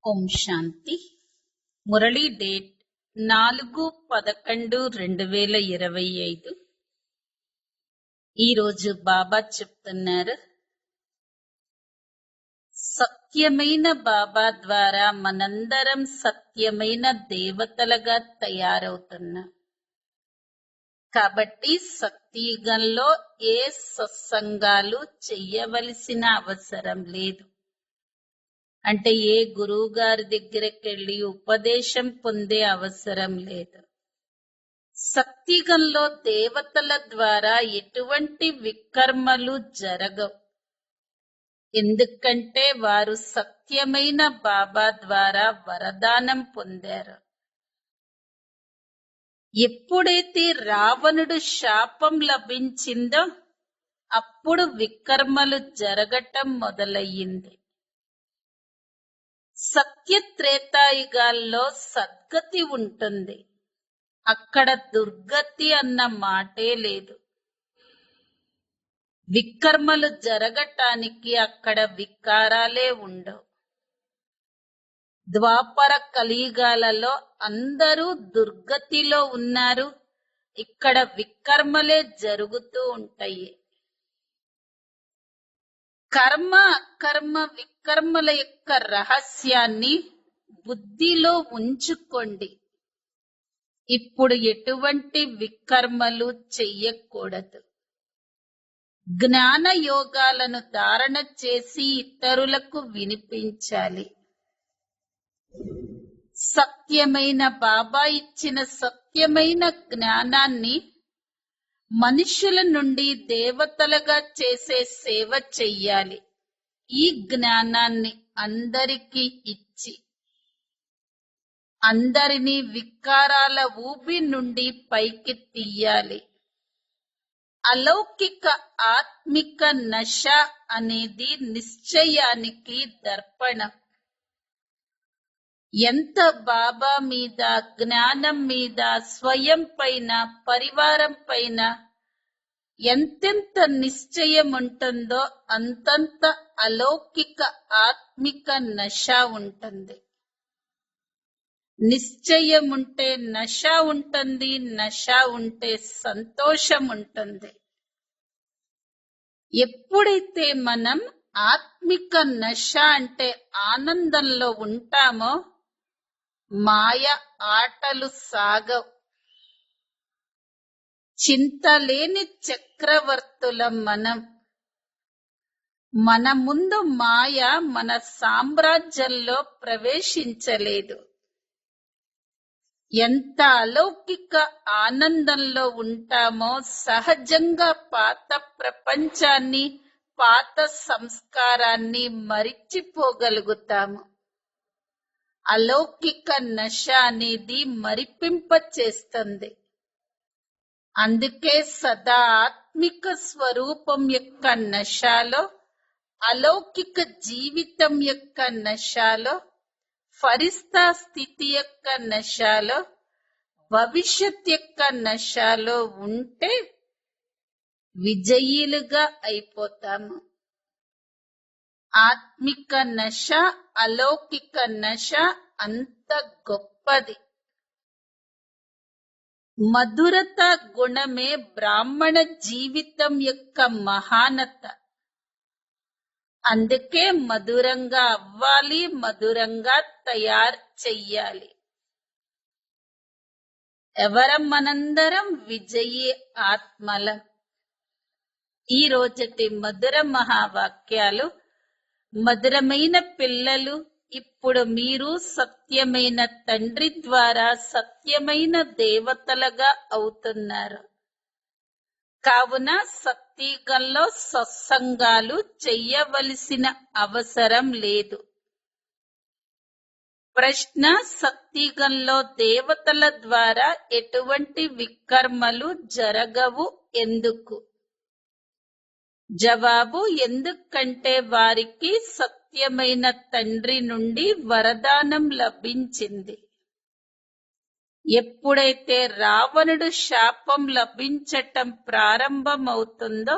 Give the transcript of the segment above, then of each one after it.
ఓం శాంతి. Murali date 4/11/2025. ఈరోజు బాబా చెప్తున్నారు, సత్యమైన బాబా ద్వారా మనందరం సత్యమైన దేవతలుగా తయారవుతున్నాం. కాబట్టి సత్యయుగంలో ఏ సత్సంగాలు చెయ్యవలసిన అవసరం లేదు. అంటే ఏ గురువు గారి దగ్గరికి వెళ్ళి ఉపదేశం పొందే అవసరం లేదు. సత్యుగంలో దేవతల ద్వారా ఎటువంటి వికర్మలు జరగవు. ఎందుకంటే వారు సత్యమైన బాబా ద్వారా వరదానం పొందారు. ఎప్పుడైతే రావణుడు శాపం లభించిందో అప్పుడు వికర్మలు జరగటం మొదలయ్యింది. సత్యత్రేతాయుగాల్లో సద్గతి ఉంటుంది. అక్కడ దుర్గతి అన్న మాటే లేదు. వికర్మలు జరగటానికి అక్కడ వికారాలే ఉండవు. ద్వాపర కలియుగాలలో అందరూ దుర్గతిలో ఉన్నారు. ఇక్కడ వికర్మలే జరుగుతూ ఉంటాయి. కర్మ అకర్మ వికర్మల యొక్క రహస్యాన్ని బుద్ధిలో ఉంచుకోండి. ఇప్పుడు ఎటువంటి వికర్మలు చెయ్యకూడదు. జ్ఞాన యోగాలను ధారణ చేసి ఇతరులకు వినిపించాలి. సత్యమైన బాబా ఇచ్చిన సత్యమైన జ్ఞానాన్ని మనుషుల నుండి దేవతలుగా చేసే సేవ చెయ్యాలి. ఈ జ్ఞానాన్ని అందరికీ ఇచ్చి అందరినీ వికారాల ఊబి నుండి పైకి తీయాలి. అలౌకిక ఆత్మిక నశ అనేది నిశ్చయానికి దర్పణం. ఎంత బాబా మీద, జ్ఞానం మీద, స్వయం పైన, పరివారం పైన ఎంతెంత నిశ్చయం ఉంటుందో అంతంత అలౌకిక ఆత్మిక నశ ఉంటుంది. నిశ్చయం ఉంటే నశ ఉంటుంది, నశ ఉంటే సంతోషం ఉంటుంది. ఎప్పుడైతే మనం ఆత్మిక నశ అంటే ఆనందంలో ఉంటామో మాయ ఆటలు సాగవు. చింతలేని చక్రవర్తులం మనం. మన ముందు మాయ మన సామ్రాజ్యంలో ప్రవేశించలేదు. ఎంత అలౌకిక ఆనందంలో ఉంటామో సహజంగా పాత ప్రపంచాన్ని, పాత సంస్కారాన్ని మరిచిపోగలుగుతాము. అలౌకిక నశ అనేది మరిపింప చేస్తుంది. అందుకే సదా ఆత్మిక స్వరూపం యొక్క నశలో, అలౌకిక జీవితం యొక్క నశలో, ఫరిస్తా స్థితి యొక్క నశలో, భవిష్యత్ యొక్క నశలో ఉంటే విజయీలుగా అయిపోతాము. ఆత్మిక నశ, అలౌకిక నశ అంత గొప్పది. మధురత గుణమే బ్రాహ్మణ జీవితం యొక్క మహానత. అందుకే మధురంగా అవ్వాలి, మధురంగా తయారు చెయ్యాలి. ఎవరం మనందరం విజయీ ఆత్మలం. ఈ రోజటి మధుర మహావాక్యాలు, మధురమైన పిల్లలు, ఇప్పుడు మీరు సత్యమైన తండ్రి ద్వారా సత్యమైన దేవతలుగా అవుతున్నారు. కావున సత్యుగంలో సత్సంగాలు చెయ్యవలసిన అవసరం లేదు. ప్రశ్న: సత్యుగంలో దేవతల ద్వారా ఎటువంటి వికర్మలు జరగవు ఎందుకు? జవాబు: ఎందుకంటే వారికి సత్యమైన తండ్రి నుండి వరదానం లభించింది. ఎప్పుడైతే రావణుడు శాపం లభించటం ప్రారంభమవుతుందో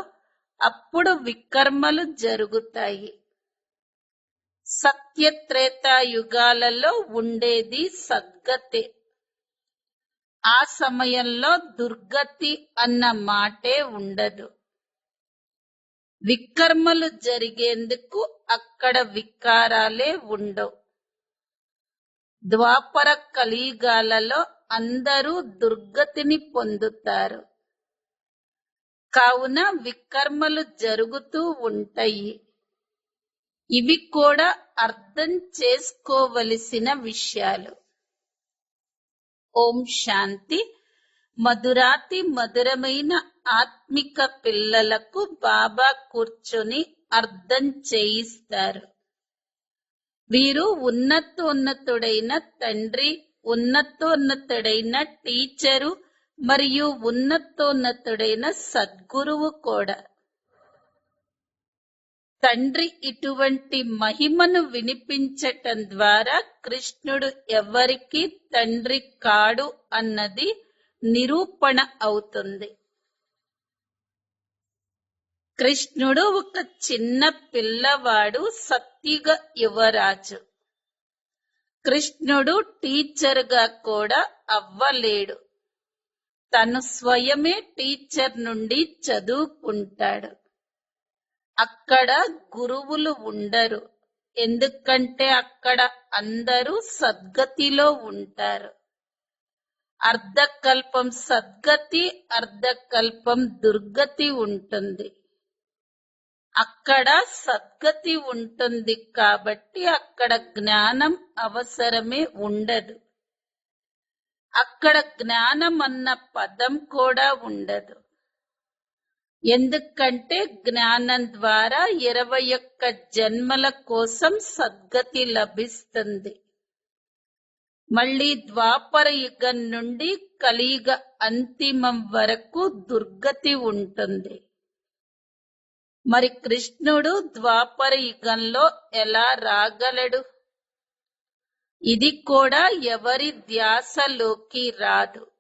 అప్పుడు వికర్మలు జరుగుతాయి. సత్యత్రేతాయుగాలలో ఉండేది సద్గతే. ఆ సమయంలో దుర్గతి అన్న మాటే ఉండదు. వికర్మలు జరిగేందుకు అక్కడ వికారాలే ఉండవు. ద్వాపర కలియుగాలలో అందరూ దుర్గతిని పొందుతారు. కావున వికర్మలు జరుగుతూ ఉంటాయి. ఇవి కూడా అర్థం చేసుకోవలసిన విషయాలు. ఓం శాంతి. మధురాతి మధురమైన ఆత్మిక పిల్లలకు బాబా కూర్చొని అర్థం చేయిస్తారు. వీరు ఉన్నతోన్నతుడైన తండ్రి, ఉన్నతోన్నతుడైన టీచరు మరియు ఉన్నతోన్నతుడైన సద్గురువు కూడా. తండ్రి ఇటువంటి మహిమను వినిపించటం ద్వారా కృష్ణుడు ఎవరికి తండ్రి కాడు అన్నది నిరూపణ అవుతుంది. కృష్ణుడు ఒక చిన్న పిల్లవాడు, సత్యుగ యువరాజు. కృష్ణుడు టీచర్గా కూడా అవ్వలేడు. తను స్వయమే టీచర్ నుండి చదువుకుంటాడు. అక్కడ గురువులు ఉండరు, ఎందుకంటే అక్కడ అందరూ సద్గతిలో ఉంటారు. అర్ధకల్పం సద్గతి, అర్ధకల్పం దుర్గతి ఉంటుంది. అక్కడ సద్గతి ఉంటుంది కాబట్టి అక్కడ జ్ఞానం అవసరమే ఉండదు. అక్కడ జ్ఞానం అన్న పదం కూడా ఉండదు. ఎందుకంటే జ్ఞానం ద్వారా 21 జన్మల కోసం సద్గతి లభిస్తుంది. మళ్ళీ ద్వాపర యుగం నుండి కలియుగ అంతిమం వరకు దుర్గతి ఉంటుంది. మరి కృష్ణుడు ద్వాపర యుగంలో ఎలా రాగలడు? ఇది కూడా ఎవరి ధ్యాసలోకి రాదు.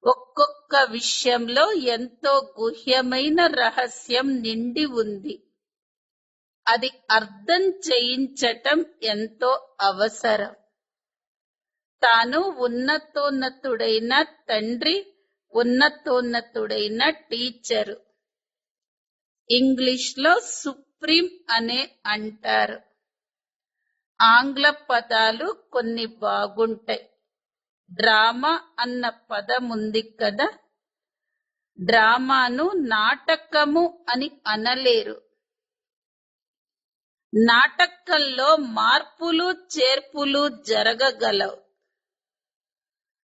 ఒక్కొక్క విషయంలో ఎంతో గుహ్యమైన రహస్యం నిండి ఉంది. అది అర్థం చేయించటం ఎంతో అవసరం. తాను ఉన్నతోన్నతుడైన తండ్రి, ఉన్నతోన్నతుడైన టీచరు. ఇంగ్లీష్లో సుప్రీం అనే అంటారు. ఆంగ్ల పదాలు కొన్ని బాగుంటాయి. డ్రామా అన్న పదం ఉంది కదా, డ్రామాను నాటకము అని అనలేరు. నాటకంలో మార్పులు చేర్పులు జరగగలవు.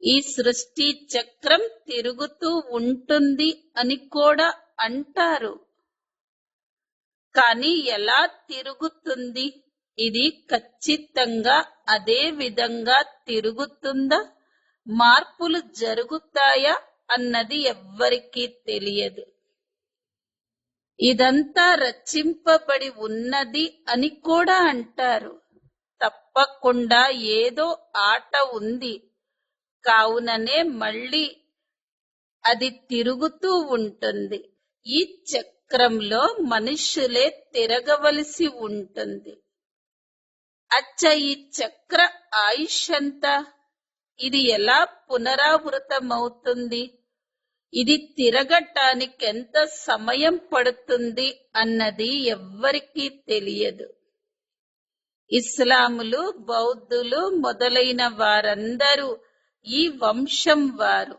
ఈ సృష్టి చక్రం తిరుగుతూ ఉంటుంది అని కూడా అంటారు. కానీ ఎలా తిరుగుతుంది? ఇది ఖచ్చితంగా అదే విధంగా తిరుగుతుందా? మార్పులు జరుగుతాయా అన్నది ఎవ్వరికీ తెలియదు. ఇదంతా రచింపబడి ఉన్నది అని కూడా అంటారు. తప్పకుండా ఏదో ఆట ఉంది, కావుననే మళ్ళీ అది తిరుగుతూ ఉంటుంది. ఈ చక్రంలో మనుష్యులే తిరగవలసి ఉంటుంది. అచ్చ, ఈ చక్ర ఆయుష్ ఎంత? ఇది ఎలా పునరావృతమవుతుంది? ఇది తిరగటానికి ఎంత సమయం పడుతుంది అన్నది ఎవ్వరికీ తెలియదు. ఇస్లాములు, బౌద్ధులు మొదలైన వారందరూ ఈ వంశం వారు.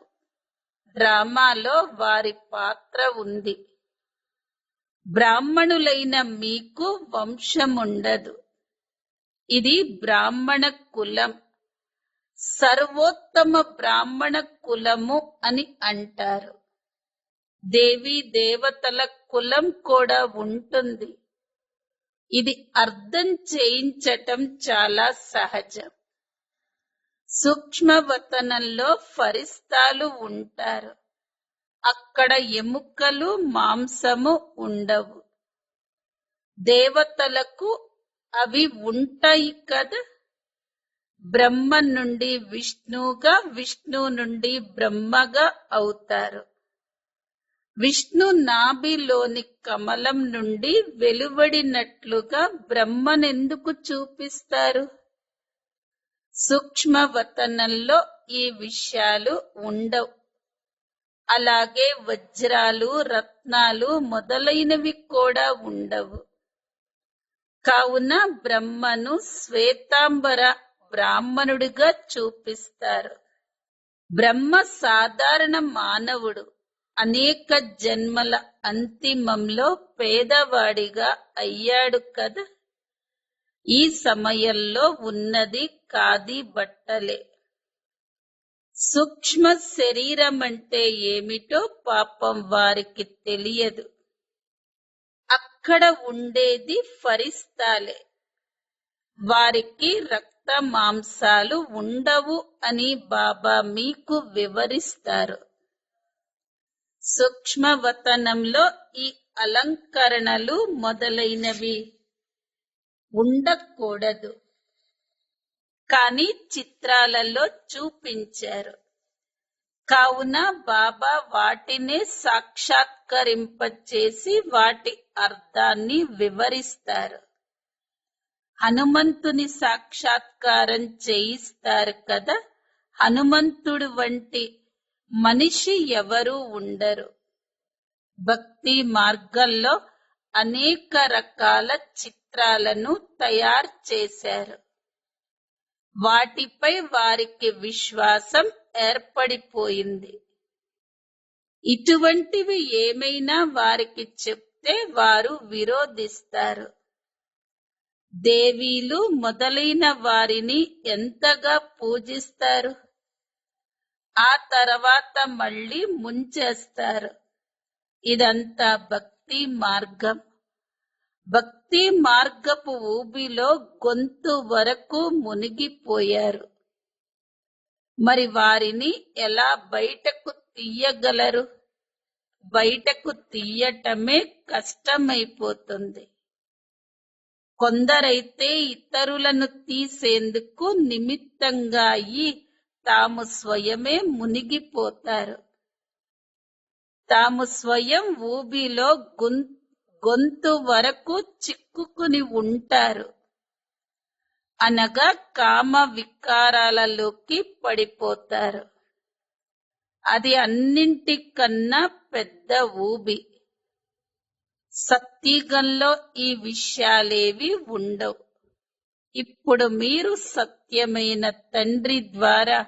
డ్రామాలో వారి పాత్ర ఉంది. బ్రాహ్మణులైన మీకు వంశముండదు. ఇది బ్రాహ్మణ కులం, సర్వోత్తమ బ్రాహ్మణ కులము అని అంటారు. దేవీ దేవతల కులం కూడా ఉంటుంది. ఇది అర్థం చేయించటం చాలా సహజం. సూక్ష్మవతనంలో ఫరిస్తాలు ఉంటారు. అక్కడ ఎముకలు, మాంసము ఉండవు. దేవతలకు అవి ఉంటాయి కదా. బ్రహ్మ నుండి విష్ణువుగా, విష్ణువు నుండి బ్రహ్మగా అవుతారు. విష్ణు నాభిలోని కమలం నుండి వెలువడినట్లుగా బ్రహ్మనెందుకు చూపిస్తారు? సూక్ష్మవతనంలో ఈ విషయాలు ఉండవు. అలాగే వజ్రాలు, రత్నాలు మొదలైనవి కూడా ఉండవు. కావున బ్రహ్మను శ్వేతాంబర బ్రాహ్మణుడిగా చూపిస్తారు. బ్రహ్మ సాధారణ మానవుడు. అనేక జన్మల అంతిమంలో పేదవాడిగా అయ్యాడు కదా. ఈ సమయంలో ఉన్నది ఖాదీ బట్టలే. సూక్ష్మ శరీరం అంటే ఏమిటో పాపం వారికి తెలియదు. అక్కడ ఉండేది ఫరిస్తాలే. వారికి రక్త మాంసాలు ఉండవు అని బాబా మీకు వివరిస్తారు. సూక్ష్మవతనంలో ఈ అలంకరణలు మొదలైనవి ఉండకూడదు, కానీ చిత్రాలలో చూపించారు. కావున బాబా వాటినే సాక్షాత్కరింపచేసి వాటి అర్థాన్ని వివరిస్తారు. హనుమంతుని సాక్షాత్కారం చేయిస్తారు కదా. హనుమంతుడు వంటి మనిషి ఎవరూ ఉండరు. భక్తి మార్గంలో అనేక రకాల చిత్రాలను తయారు చేశారు. వాటిపై వారికి విశ్వాసం ఏర్పడిపోయింది. ఇటువంటివి ఏమైనా వారికి చెప్తే వారు విరోధిస్తారు. దేవీలు మొదలైన వారిని ఎంతగా పూజిస్తారు. ఆ తర్వాత మళ్ళీ ముంచేస్తారు. ఇదంతా భక్తి మార్గం. భక్తి మార్గపు ఊబిలో గొంతు వరకు మునిగిపోయారు. మరి వారిని ఎలా బయటకు తీయగలరు? బయటకు తీయటమే కష్టమైపోతుంది. కొందరైతే ఇతరులను తీసేందుకు నిమిత్తంగా అయి తాము స్వయమే మునిగిపోతారు. తాము స్వయం ఊబిలో గొంతు వరకు చిక్కుకుని ఉంటారు. అనగా కామ వికారాలలోకి పడిపోతారు. అది అన్నింటికన్నా పెద్ద ఊబి. సత్యుగంలో ఈ విషయాలేవి ఉండవు. ఇప్పుడు మీరు సత్యమైన తండ్రి ద్వారా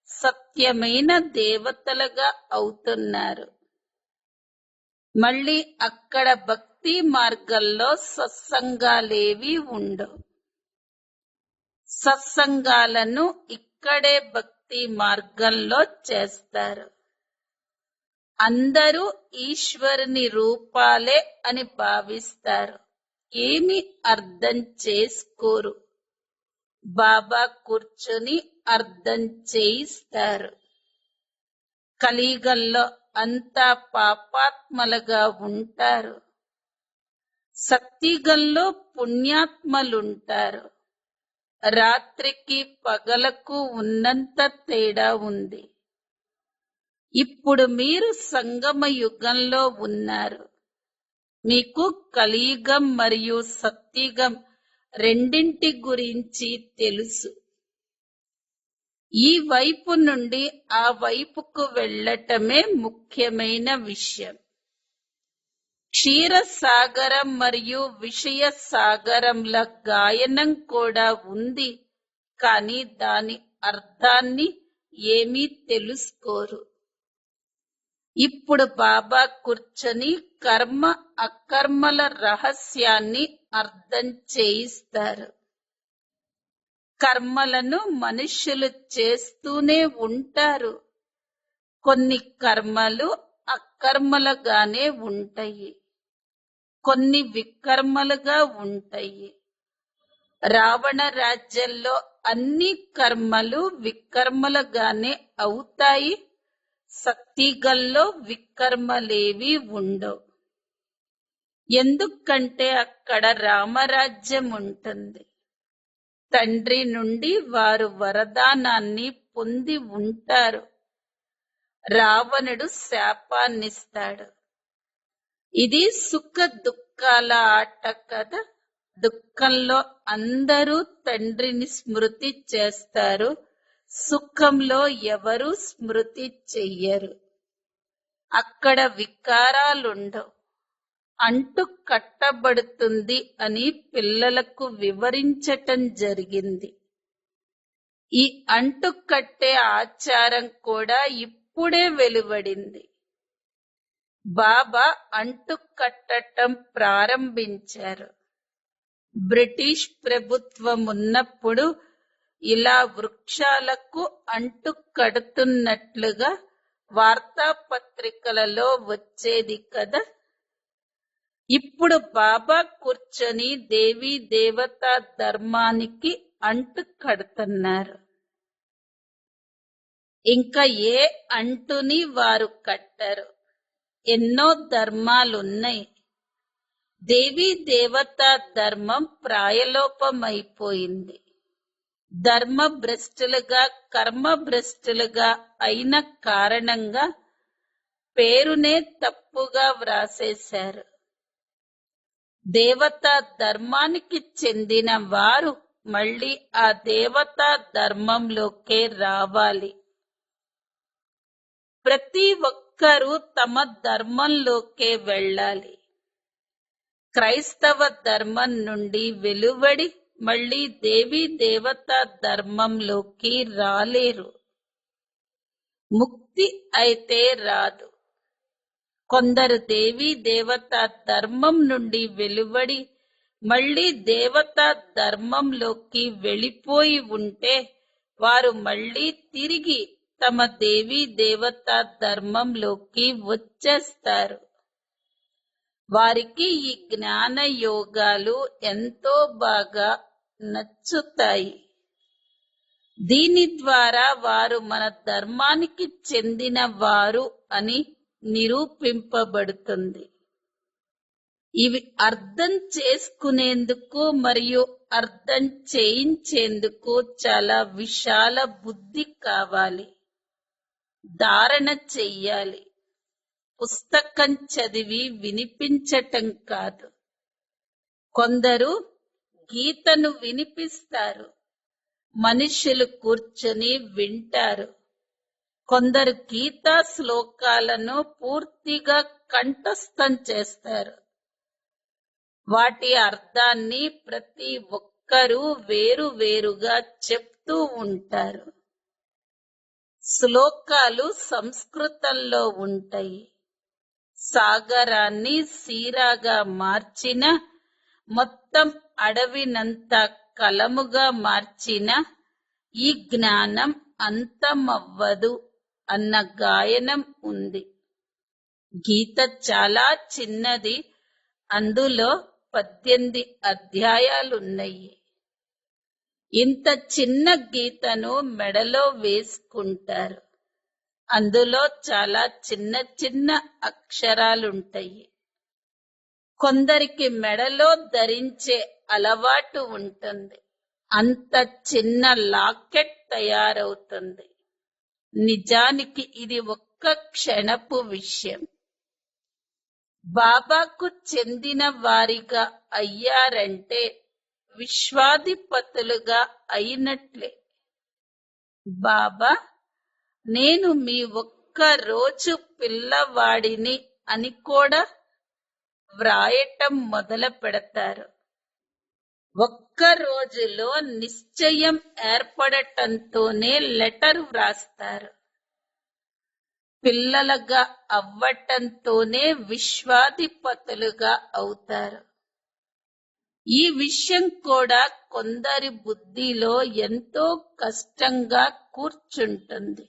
సత్యమైన దేవతలుగా అవుతున్నారు. మళ్ళీ అక్కడ భక్తి మార్గంలో సత్సంగాలేవి ఉండవు. సత్సంగాలను ఇక్కడే భక్తి మార్గంలో చేస్తారు. అందరూ ఈశ్వరుని రూపాలే అని భావిస్తారు. ఏమి అర్థం చేసుకోరు. బాబా కూర్చొని అర్థం చేయిస్తారు. కలియుగంలో అంతా పాపాత్మలుగా ఉంటారు. సత్యుగంలో పుణ్యాత్మలుంటారు. రాత్రికి పగలకు ఉన్నంత తేడా ఉంది. ఇప్పుడు మీరు సంగమ యుగంలో ఉన్నారు. మీకు కలియుగం మరియు సత్యుగం రెండింటి గురించి తెలుసు. ఈ వైపు నుండి ఆ వైపుకు వెళ్ళటమే ముఖ్యమైన విషయం. క్షీరసాగరం మరియు విషయ సాగరంల గాయనం కూడా ఉంది, కానీ దాని అర్థాన్ని ఏమీ తెలుసుకోరు. ఇప్పుడు బాబా కూర్చొని కర్మ అకర్మల రహస్యాన్ని అర్థం చేయిస్తారు. కర్మలను మనుష్యులు చేస్తూనే ఉంటారు. కొన్ని కర్మలు అకర్మలుగానే ఉంటాయి, కొన్ని వికర్మలుగా ఉంటాయి. రావణ రాజ్యంలో అన్ని కర్మలు వికర్మలుగానే అవుతాయి. సత్యుగంలో వికర్మలేవి ఉండవు. ఎందుకంటే అక్కడ రామరాజ్యం ఉంటుంది. తండ్రి నుండి వారు వరదానాన్ని పొంది ఉంటారు. రావణుడు శాపాన్నిస్తాడు. ఇది సుఖ దుఃఖాల ఆట కదా. దుఃఖంలో అందరూ తండ్రిని స్మృతి చేస్తారు, సుఖంలో ఎవరూ స్మృతి చెయ్యరు. అక్కడ వికారాలుండవు. అంటు కట్టబడుతుంది అని పిల్లలకు వివరించటం జరిగింది. ఈ అంటు కట్టే ఆచారం కూడా ఇప్పుడే వెలువడింది. బాబా అంటు కట్టటం ప్రారంభించారు. బ్రిటిష్ ప్రభుత్వం ఉన్నప్పుడు ఇలా వృక్షాలకు అంటు కడుతున్నట్లుగా వార్తాపత్రికలలో వచ్చేది కదా. ఇప్పుడు బాబా కూర్చొని దేవీ దేవతా ధర్మానికి అంటు కడుతున్నారు. ఇంకా ఏ అంటుని వారు కట్టరు. ఎన్నో ధర్మాలున్నాయి. దేవీ దేవతా ధర్మం ప్రాయలోపమైపోయింది. ధర్మ భ్రష్టులుగా కర్మ భ్రష్టులుగా అయిన కారణంగా పేరునే తప్పుగా వ్రాసేశారు. దేవతా ధర్మానికి చెందిన వారు మళ్ళీ ఆ దేవతా ధర్మంలోకే రావాలి. ప్రతి ఒక్కరూ తమ ధర్మంలోకే వెళ్ళాలి. క్రైస్తవ ధర్మం నుండి వెలువడి మళ్ళీ దేవీ దేవతా ధర్మంలోకి రాలేరు. ముక్తి అయితే రాదు. కొందరు దేవీ దేవతా ధర్మం నుండి వెలువడి మళ్ళీ దేవతా ధర్మంలోకి వెళ్ళిపోయి ఉంటే వారు మళ్ళీ తిరిగి తమ దేవీ దేవతా ధర్మంలోకి వచ్చేస్తారు. వారికి ఈ జ్ఞాన యోగాలు ఎంతో బాగా నచ్చుతాయి. దీని ద్వారా వారు మన ధర్మానికి చెందిన వారు అని నిరూపింపబడుతుంది. ఇవి అర్థం చేసుకునేందుకు మరియు అర్థం చేయించేందుకు చాలా విశాల బుద్ధి కావాలి. ధారణ చెయ్యాలి. పుస్తకం చదివి వినిపించటం కాదు. కొందరు గీతను వినిపిస్తారు, మనుషులు కూర్చొని వింటారు. కొందరు గీతా శ్లోకాలను పూర్తిగా కంఠస్థం చేస్తారు. వాటి అర్థాన్ని ప్రతి ఒక్కరూ వేరు వేరుగా చెప్తూ ఉంటారు. శ్లోకాలు సంస్కృతంలో ఉంటాయి. సాగరాన్ని సీరాగా మార్చిన, మొత్తం అడవినంతా కలముగా మార్చిన ఈ జ్ఞానం అంతమవ్వదు అన్న గాయనం ఉంది. గీత చాలా చిన్నది. అందులో 18 అధ్యాయాలున్నాయి. ఇంత చిన్న గీతను మెడలో వేసుకుంటారు. అందులో చాలా చిన్న చిన్న అక్షరాలుంటాయి. కొందరికి మెడలో ధరించే అలవాటు ఉంటుంది. అంత చిన్న లాకెట్ తయారవుతుంది. నిజానికి ఇది ఒక్క క్షణపు విషయం. బాబాకు చెందిన వారిగా అయ్యారంటే విశ్వాధిపతులుగా అయినట్లే. బాబా, నేను మీ ఒక్క రోజు పిల్లవాడిని అని కూడా వ్రాయటం మొదలు పెడతారు. ఒక్క రోజులో నిశ్చయం ఏర్పడటంతోనే లెటర్ వ్రాస్తారు. పిల్లలుగా అవ్వటంతోనే విశ్వాధిపతులుగా అవుతారు. ఈ విషయం కూడా కొందరి బుద్ధిలో ఎంతో కష్టంగా కూర్చుంటుంది.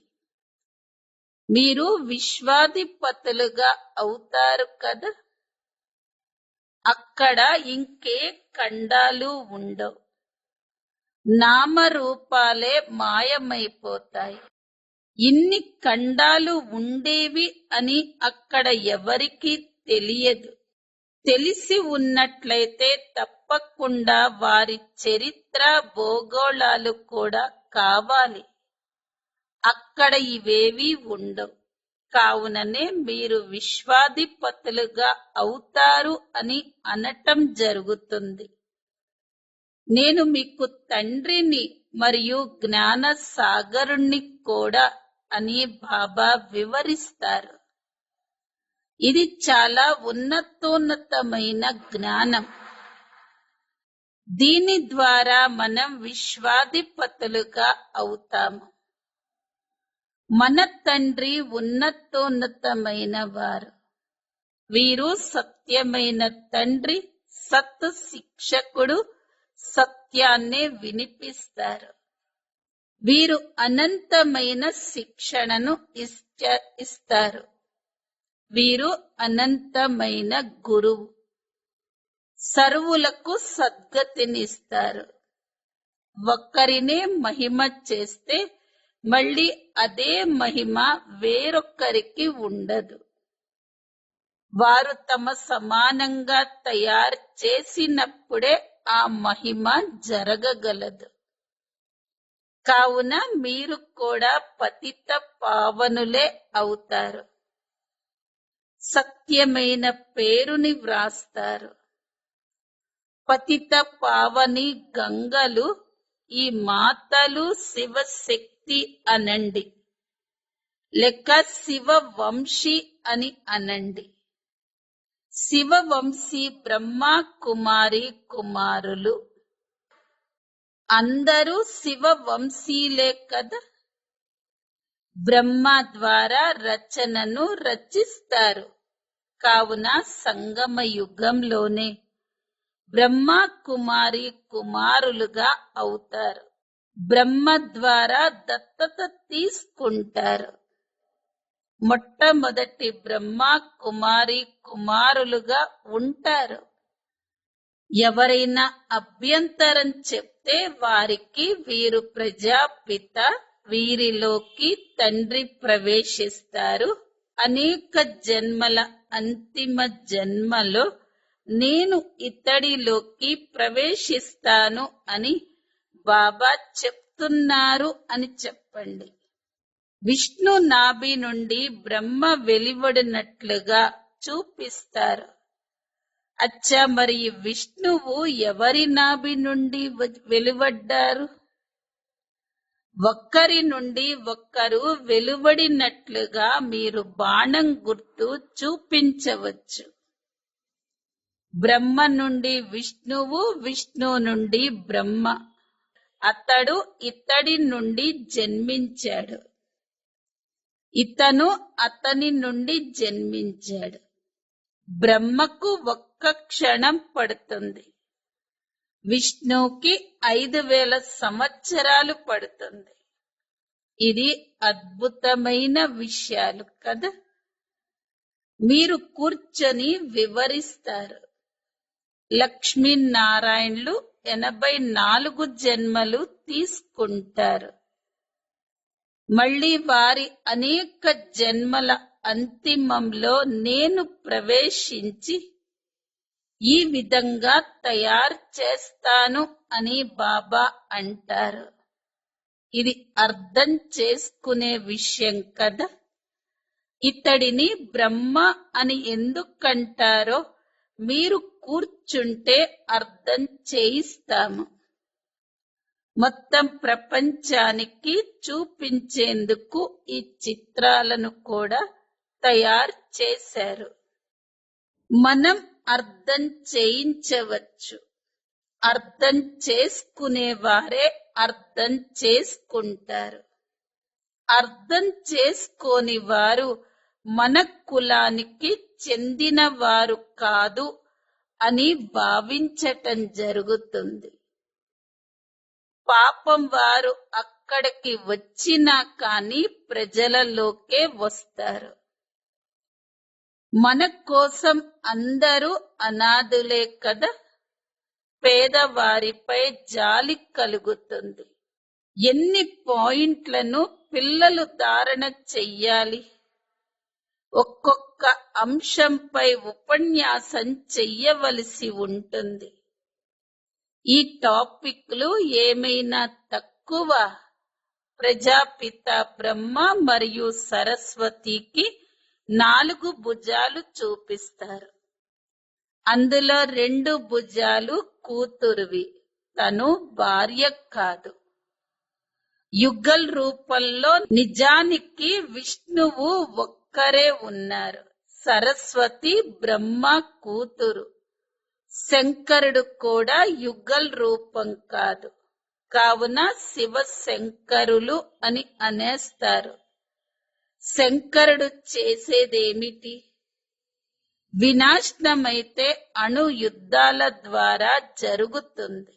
మీరు విశ్వాధిపతులుగా అవుతారు కదా. అక్కడ ఇంకే ఖండాలు ఉండవు. నామరూపాలే మాయమైపోతాయి. ఇన్ని ఖండాలు ఉండేవి అని అక్కడ ఎవరికీ తెలియదు. తెలిసి ఉన్నట్లయితే తప్పకుండా వారి చరిత్ర భూగోళాలు కూడా కావాలి. అక్కడ ఇవేవీ ఉండవు. కావుననే మీరు విశ్వాధిపతులుగా అవుతారు అని అనటం జరుగుతుంది. నేను మీకు తండ్రిని మరియు జ్ఞాన సాగరుణ్ణి కూడా అని బాబా వివరిస్తారు. ఇది చాలా ఉన్నతోన్నతమైన జ్ఞానం. దీని ద్వారా మనం విశ్వాధిపతులుగా అవుతాము. మన తండ్రి ఉన్నతోన్నతమైన వారు. వీరు సత్యమైన తండ్రి, సత్ శిక్షకుడు, సత్యాన్నే వినిపిస్తారు. వీరు అనంతమైన శిక్షణను ఇస్తారు. వీరు అనంతమైన గురువు. సర్వులకు సద్గతినిస్తారు. ఒక్కరినే మహిమ చేస్తే మళ్ళీ అదే మహిమ వేరొక్కరికి ఉండదు. వారు తమ సమానంగా తయారు చేసినప్పుడే ఆ మహిమ జరగగలదు. కావున మీరు కూడా పతిత పావనులే అవుతారు. సత్యమైన పేరుని వ్రాస్తారు. పతిత పావని గంగలు ఈ మాతలు శివశక్తి అనండి, లేక శివవంశీ అని అనండి. శివవంశీ బ్రహ్మ కుమారి కుమారులు. అందరూ శివవంశీలే కదా. బ్రహ్మ ద్వారా రచనను రచిస్తారు. కావున సంగమ యుగంలోనే బ్రహ్మ కుమారి కుమారులుగా అవుతారు. బ్రహ్మ ద్వారా దత్తత తీసుకుంటారు. మొట్టమొదటి బ్రహ్మ కుమారి కుమారులుగా ఉంటారు. ఎవరైనా అభ్యంతరం చెప్తే వారికి వీరు ప్రజాపిత, వీరిలోకి తండ్రి ప్రవేశిస్తారు. అనేక జన్మల అంతిమ జన్మలో నేను ఇతడిలోకి ప్రవేశిస్తాను అని బాబా చెప్తున్నారు అని చెప్పండి. విష్ణు నాభి నుండి బ్రహ్మ వెలువడినట్లుగా చూపిస్తారు. అచ్చా, మరి విష్ణువు ఎవరి నాభి నుండి వెలువడ్డారు? ఒక్కరి నుండి ఒక్కరు వెలువడినట్లుగా మీరు బాణం గుర్తు చూపించవచ్చు. బ్రహ్మ నుండి విష్ణువు, విష్ణు నుండి బ్రహ్మ. అతడు ఇతడి నుండి జన్మించాడు. ఇతను అతని నుండి జన్మించాడు. బ్రహ్మకు ఒక్క క్షణం పడుతుంది. విష్ణువుకి 5000 సంవత్సరాలు పడుతుంది. ఇది అద్భుతమైన విషయాలు కదా. మీరు కూర్చొని వివరిస్తారు. లక్ష్మీనారాయణులు 84 జన్మలు తీసుకుంటారు. మళ్ళీ వారి అనేక జన్మల అంతిమంలో నేను ప్రవేశించి ఈ విధంగా తయారు చేస్తాను అని బాబా అంటారు. ఇది అర్థం చేసుకునే విషయం కదా. ఇతడిని బ్రహ్మ అని ఎందుకంటారో మీరు కూర్చుంటే అర్థం చేయిస్తాము. మొత్తం ప్రపంచానికి చూపించేందుకు ఈ చిత్రాలను కూడా తయారు చేశారు. మనం అర్థం చేయించవచ్చు. అర్థం చేసుకునేవారే అర్థం చేసుకుంటారు. అర్థం చేసుకోని వారు మన కులానికి చెందిన వారు కాదు అని భావించటం జరుగుతుంది. పాపం వారు అక్కడికి వచ్చినా కానీ ప్రజలలోకే వస్తారు. మన కోసం అందరూ అనాథులే కదా. పేదవారిపై జాలి కలుగుతుంది. ఎన్ని పాయింట్లను పిల్లలు ధారణ చెయ్యాలి? ఒక్కొక్క అంశంపై ఉపన్యాసం చెయ్యవలసి ఉంటుంది. ఈ టాపిక్లు ఏమైనా తక్కువ? ప్రజాపిత బ్రహ్మ మరియు సరస్వతికి 4 భుజాలు చూపిస్తారు. అందులో 2 భుజాలు కూతురువి, తను భార్య కాదు. యుగల్ రూపంలో నిజానికి విష్ణువు ఒక్కరే ఉన్నారు. సరస్వతి బ్రహ్మ కూతురు. శంకరుడు కూడా యుగల్ రూపం కాదు. కావున శివ శంకరులు అని అనేస్తారు. శంకరుడు చేసేదేమిటి? వినాశనమైతే అణు యుద్ధాల ద్వారా జరుగుతుంది.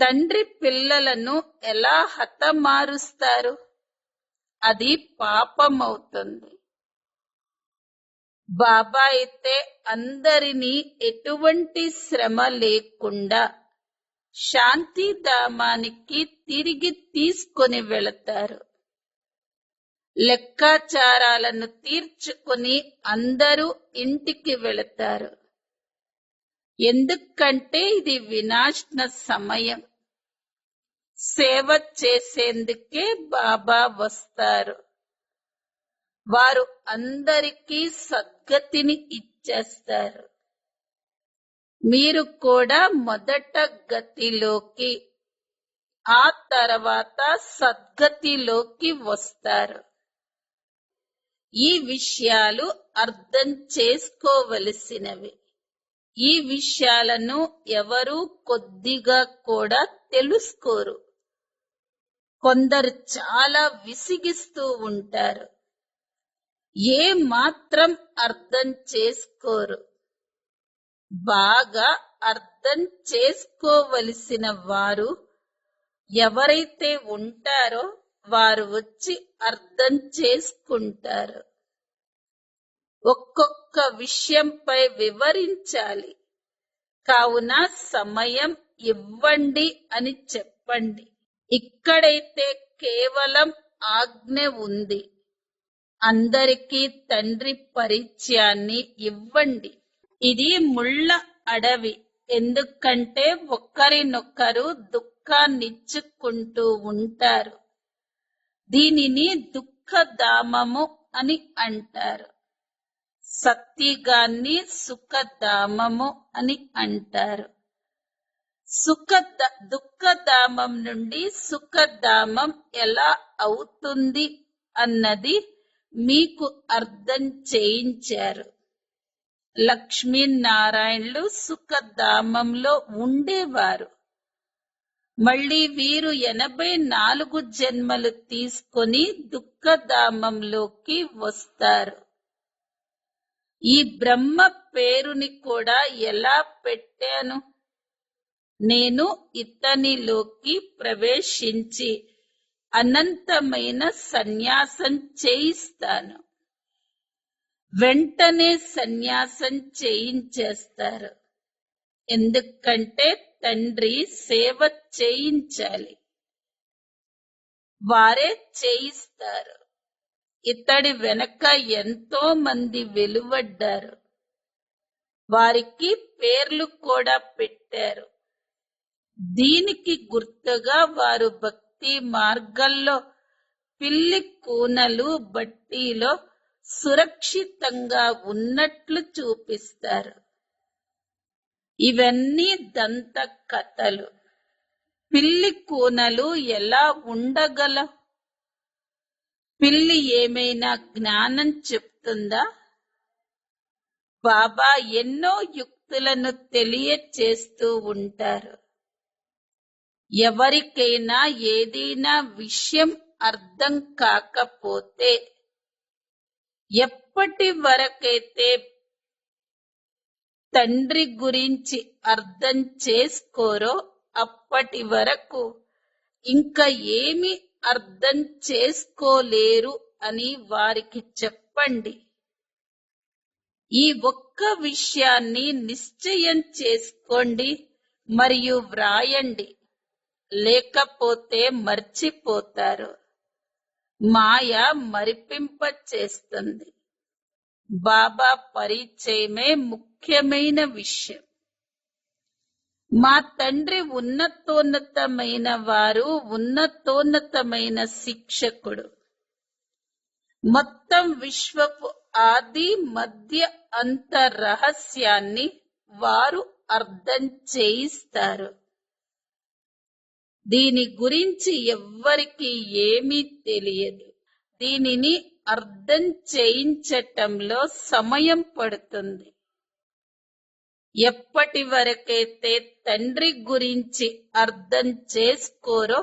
తండ్రి పిల్లలను ఎలా హతమారుస్తారు? అది పాపమవుతుంది. బాబా అయితే అందరినీ ఎటువంటి శ్రమ లేకుండా శాంతిధామానికి తిరిగి తీసుకొని వెళతారు. లెక్కాచారాలను తీర్చుకుని అందరూ ఇంటికి వెళతారు. ఎందుకంటే ఇది వినాశన సమయం. సేవ చేసేందుకే బాబా వస్తారు. వారు అందరికీ సద్గతిని ఇచ్చేస్తారు. మీరు కూడా మొదట గతిలోకి, ఆ తర్వాత సద్గతిలోకి వస్తారు. ఈ విషయాలు అర్థం చేసుకోవలసినవి. ఈ విషయాలను ఎవరూ కొద్దిగా కూడా తెలుసుకోరు. కొందరు చాలా విసిగిస్తూ ఉంటారు. ఏ మాత్రం అర్థం చేసుకోరు. బాగా అర్థం చేసుకోవలసిన వారు ఎవరైతే ఉంటారో వారు వచ్చి అర్థం చేసుకుంటారు. ఒక్కొక్క విషయంపై వివరించాలి. కావున సమయం ఇవ్వండి అని చెప్పండి. ఇక్కడైతే కేవలం ఆజ్ఞ ఉంది. అందరికీ తండ్రి పరిచయాన్ని ఇవ్వండి. ఇది ముళ్ళ అడవి. ఎందుకంటే ఒకరినొకరు దుఃఖాన్నిచ్చుకుంటూ ఉంటారు. దీనిని దుఃఖధామము అని అంటారు. సత్యగాన్ని సుఖధామము అని అంటారు. దుఃఖధామం నుండి సుఖధామం ఎలా అవుతుంది అన్నది మీకు అర్థం చేయించారు. లక్ష్మీనారాయణులు సుఖధామంలో ఉండేవారు. మళ్ళీ వీరు 84 జన్మలు తీసుకొని దుఃఖధామంలోకి వస్తారు. ఈ బ్రహ్మ పేరుని కూడా ఎలా పెట్టాను? నేను ఇతనిలోకి ప్రవేశించి అనంతమైన సన్యాసం చేయిస్తాను. వెంటనే సన్యాసం చేయించేస్తారు. ఎందుకంటే తండ్రి సేవ చేయించాలి. వారే చేయిస్తారు. ఇతడి వెనక ఎంతో మంది వెలువడ్డారు. వారికి పేర్లు కూడా పెట్టారు. దీనికి గుర్తుగా వారు భక్తి మార్గంలో పిల్లి కూనలు బట్టీలో సురక్షితంగా ఉన్నట్లు చూపిస్తారు. ఇవన్నీ దంత కథలు. పిల్లి కూనలు ఎలా ఉండగలవు? పిల్లి ఏమైనా జ్ఞానం చెప్తుందా? బాబా ఎన్నో యుక్తులను తెలియచేస్తూ ఉంటారు. ఎవరికైనా ఏదైనా విషయం అర్థం కాకపోతే ఎప్పటి వరకైతే తండ్రి గురించి అర్థం చేసుకోరో అప్పటి వరకు ఇంకా ఏమి అర్థం చేసుకోలేరు అని వారికి చెప్పండి. ఈ ఒక్క విషయాన్ని నిశ్చయం చేసుకోండి మరియు వ్రాయండి. లేకపోతే మర్చిపోతారు. మాయ మరిపింప చేస్తుంది. బాబా పరిచయమే ముఖ్యమైన విషయం. మా తండ్రి ఉన్నతోన్నతమైన వారు, ఉన్నతోన్నతమైన శిక్షకుడు. మొత్తం విశ్వపు ఆది మధ్య అంత రహస్యాన్ని వారు అర్థం చేయిస్తారు. దీని గురించి ఎవ్వరికి ఏమీ తెలియదు. దీనిని అర్థం చేయించటంలో సమయం పడుతుంది. ఎప్పటి వరకైతే తండ్రి గురించి అర్థం చేసుకోరో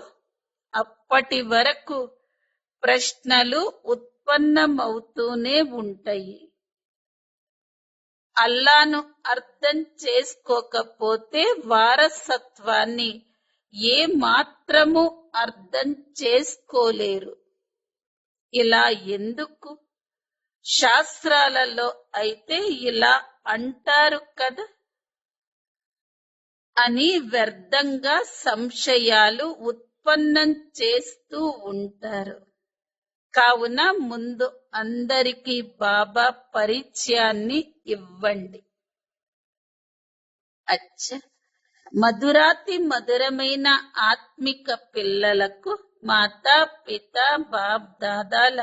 అప్పటి వరకు ప్రశ్నలు ఉత్పన్నమవుతూనే ఉంటాయి. అల్లాను అర్థం చేసుకోకపోతే వారసత్వాన్ని ఏ మాత్రము అర్థం చేసుకోలేరు. ఇలా ఎందుకు? శాస్త్రాలలో అయితే ఇలా అంటారు కదా అని వ్యర్థంగా సంశయాలు ఉత్పన్నం చేస్తూ ఉంటారు. కావున ముందు అందరికీ బాబా పరిచయాన్ని ఇవ్వండి. అచ్చ మధురాతి మధురమైన ఆత్మిక పిల్లలకు మాతా పిత బాప్ దాదాల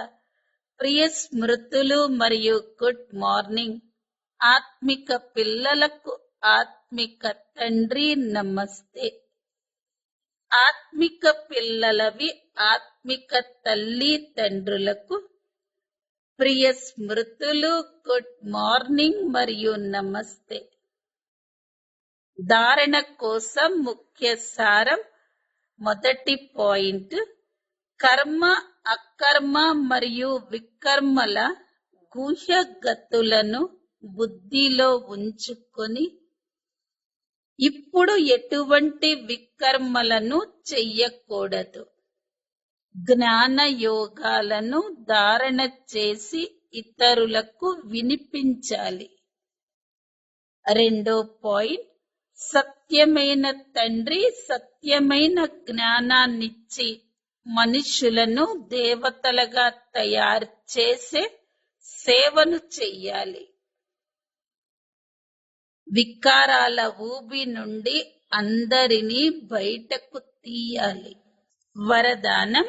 ప్రియ స్మృతులు మరియు గుడ్ మార్నింగ్. ఆత్మిక పిల్లలకు ఆత్మిక తండ్రి నమస్తే. ఆత్మిక పిల్లలవి ఆత్మిక తల్లి తండ్రులకు ప్రియ స్మృతులు, గుడ్ మార్నింగ్ మరియు నమస్తే. ధారణ కోసం ముఖ్య సారం. మొదటి పాయింట్, కర్మ అకర్మ మరియు వికర్మల గుహ్య గతులను బుద్ధిలో ఉంచుకొని ఇప్పుడు ఎటువంటి వికర్మలను చెయ్యకూడదు. జ్ఞాన యోగాలను ధారణ చేసి ఇతరులకు వినిపించాలి. రెండో పాయింట్, సత్యమైన తండ్రి సత్యమైన జ్ఞానాన్నిచ్చి మనుషులను దేవతలుగా తయారు చేసే సేవను చెయ్యాలి. వికారాల ఊబి నుండి అందరినీ బయటకు తీయాలి. వరదానం,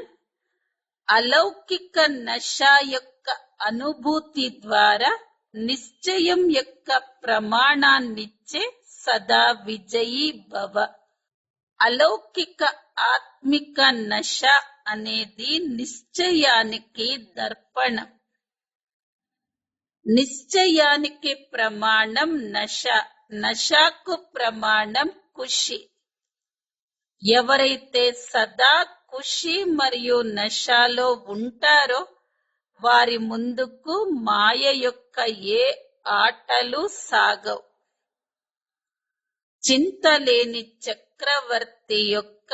అలౌకిక నశ యొక్క అనుభూతి ద్వారా నిశ్చయం యొక్క ప్రమాణాన్నిచ్చే సదా విజయీ భవ. అలౌకిక ఆత్మిక నశ అనేది నిశ్చయానికి దర్పణం. నిశ్చయానికి ప్రమాణం నశ, నశకు ప్రమాణం ఖుషి. ఎవరైతే సదా ఖుషి మరియు నశలో ఉంటారో వారి ముందుకు మాయ యొక్క ఏ ఆటలు సాగవు. చింతలేని చక్రవర్తి యొక్క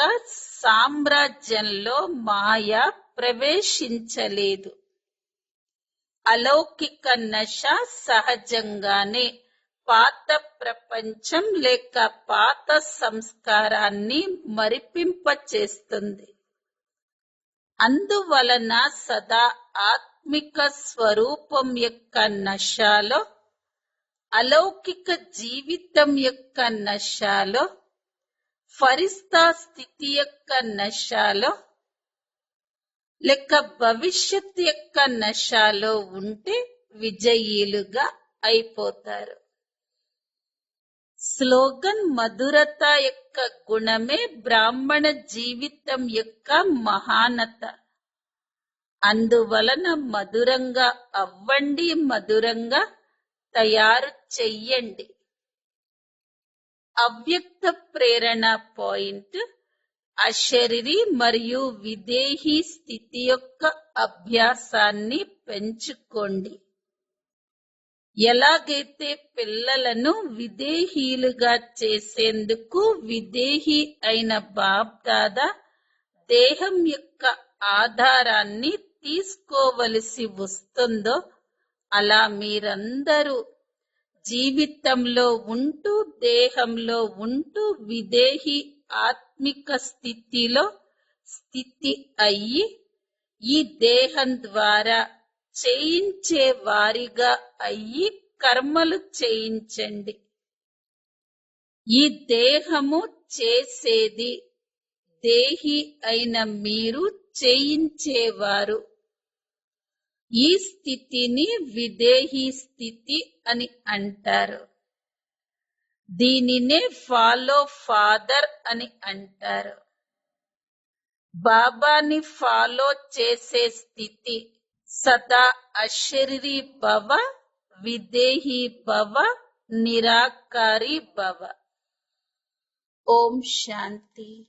సామ్రాజ్యంలో మాయ ప్రవేశించలేదు. అలౌకిక నశ సహజంగానే పాత ప్రపంచం లేక పాత సంస్కారాన్ని మరిపింపచేస్తుంది. అందువలన సదా ఆత్మిక స్వరూపం యొక్క నశలో, అలౌకిక జీవితం యొక్క నశలో, ఫరిస్తా స్థితి యొక్క నశలో లేక భవిష్యత్ యొక్క నశలో ఉంటే విజయీలుగా అయిపోతారు. స్లోగన్, మధురత యొక్క గుణమే బ్రాహ్మణ జీవితం యొక్క మహానత. అందువలన మధురంగా అవ్వండి, మధురంగా తయారు చెయ్యండి. అవ్యక్త ప్రేరణ పాయింట్, అశరీరి మరియు విదేహీ స్థితి యొక్క అభ్యాసాన్ని పెంచుకోండి. ఎలాగైతే పిల్లలను విదేహీలుగా చేసేందుకు విదేహీ అయిన బాప్ దాదా దేహం యొక్క ఆధారాన్ని తీసుకోవలసి వస్తుందో అలా మీరందరూ జీవితంలో ఉంటూ దేహంలో ఉంటూ విదేహీ ఆత్మిక స్థితిలో స్థితి అయ్యి ఈ దేహం ద్వారా చేయించే వారిగా అయ్యి కర్మలు చేయించండి. ఈ దేహము చేసేది, దేహి అయిన మీరు చేయించేవారు. ఈ స్థితిని విదేహీ స్థితి అని అంటారు. దీనినే ఫాలో ఫాదర్ అని అంటారు. బాబాని ఫాలో చేసే స్థితి సదా అశరీరీ భవ, విదేహీ భవ, నిరాకారి భవ. ఓం శాంతి.